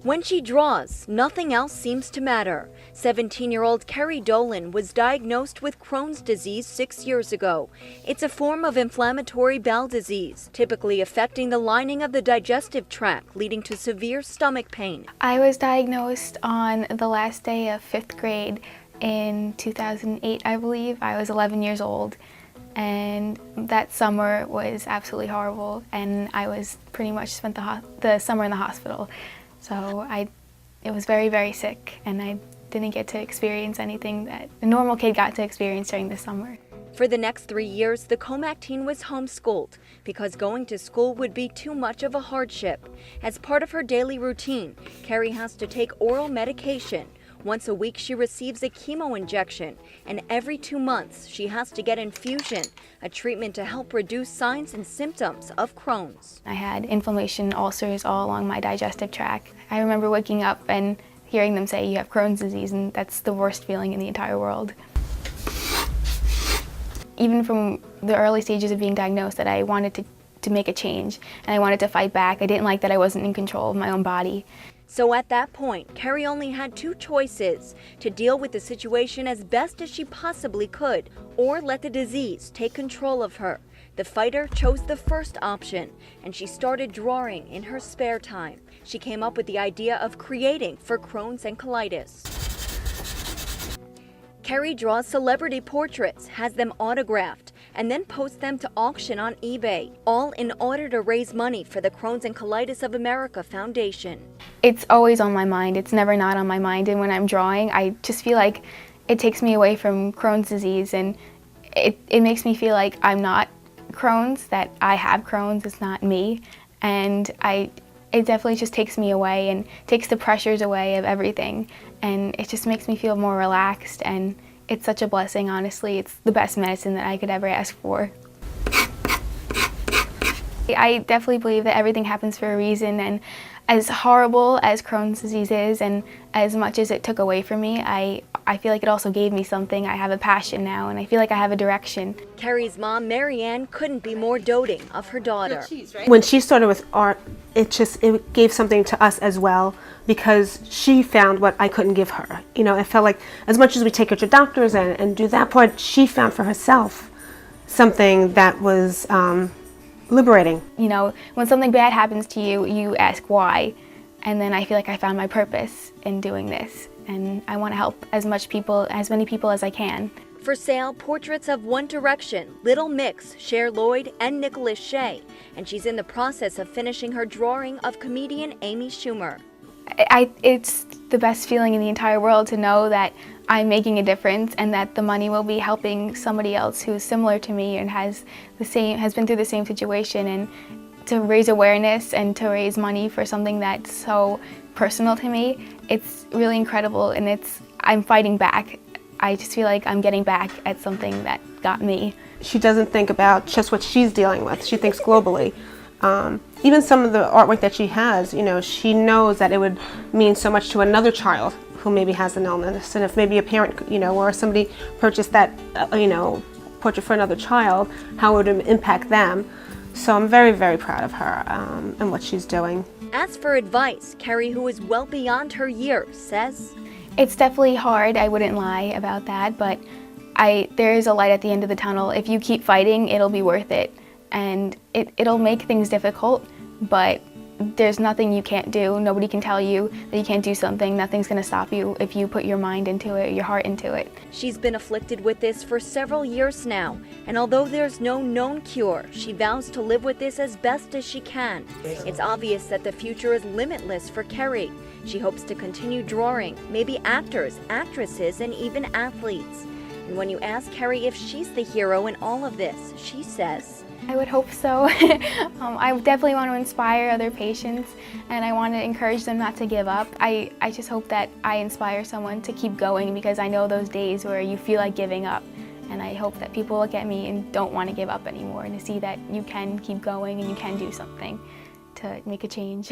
When she draws, nothing else seems to matter. 17-year-old Keri Dolan was diagnosed with Crohn's disease 6 years ago. It's a form of inflammatory bowel disease, typically affecting the lining of the digestive tract, leading to severe stomach pain. I was diagnosed on the last day of 5th grade in 2008, I believe. I was 11 years old, and that summer was absolutely horrible, and I was pretty much spent the summer in the hospital. So it was very, very sick, and I didn't get to experience anything that a normal kid got to experience during the summer. For the next 3 years, the Comac teen was homeschooled because going to school would be too much of a hardship. As part of her daily routine, Keri has to take oral medication. Once a week, she receives a chemo injection, and every 2 months, she has to get infusion, a treatment to help reduce signs and symptoms of Crohn's. I had inflammation, ulcers all along my digestive tract. I remember waking up and hearing them say, "You have Crohn's disease," and that's the worst feeling in the entire world. Even from the early stages of being diagnosed, that I wanted to make a change, and I wanted to fight back. I didn't like that I wasn't in control of my own body. So at that point, Keri only had 2 choices: to deal with the situation as best as she possibly could, or let the disease take control of her. The fighter chose the first option, and she started drawing in her spare time. She came up with the idea of creating for Crohn's and colitis. Keri draws celebrity portraits, has them autographed, and then posts them to auction on eBay, all in order to raise money for the Crohn's and Colitis of America Foundation. It's always on my mind. It's never not on my mind, and when I'm drawing, I just feel like it takes me away from Crohn's disease, and it makes me feel like I'm not Crohn's, that I have Crohn's, it's not me, and it definitely just takes me away and takes the pressures away of everything, and it just makes me feel more relaxed, and it's such a blessing, honestly. It's the best medicine that I could ever ask for. I definitely believe that everything happens for a reason, and as horrible as Crohn's disease is, and as much as it took away from me, I feel like it also gave me something. I have a passion now, and I feel like I have a direction. Keri's mom, Marianne, couldn't be more doting of her daughter. When she started with art, it gave something to us as well, because she found what I couldn't give her. You know, it felt like as much as we take her to doctors and do that part, she found for herself something that was liberating. You know, when something bad happens to you, you ask why, and then I feel like I found my purpose in doing this, and I want to help as many people as I can. For sale, portraits of One Direction, Little Mix, Cher Lloyd, and Nicholas Shea, and she's in the process of finishing her drawing of comedian Amy Schumer. It's the best feeling in the entire world to know that I'm making a difference, and that the money will be helping somebody else who's similar to me and has been through the same situation, and to raise awareness and to raise money for something that's so personal to me. It's really incredible, and I'm fighting back. I just feel like I'm getting back at something that got me. She doesn't think about just what she's dealing with. She thinks globally. Even some of the artwork that she has, you know, she knows that it would mean so much to another child who maybe has an illness, and if maybe a parent, you know, or somebody purchased that, you know, portrait for another child, how it would impact them. So I'm very, very proud of her and what she's doing. As for advice, Keri, who is well beyond her years, says, "It's definitely hard, I wouldn't lie about that, but there is a light at the end of the tunnel. If you keep fighting, it'll be worth it. And it'll make things difficult, but there's nothing you can't do. Nobody can tell you that you can't do something. Nothing's going to stop you if you put your mind into it, your heart into it." She's been afflicted with this for several years now, and although there's no known cure, she vows to live with this as best as she can. It's obvious that the future is limitless for Keri. She hopes to continue drawing, maybe actors, actresses, and even athletes. And when you ask Keri if she's the hero in all of this, she says, I would hope so. I definitely want to inspire other patients, and I want to encourage them not to give up. I just hope that I inspire someone to keep going, because I know those days where you feel like giving up, and I hope that people look at me and don't want to give up anymore, and to see that you can keep going and you can do something to make a change.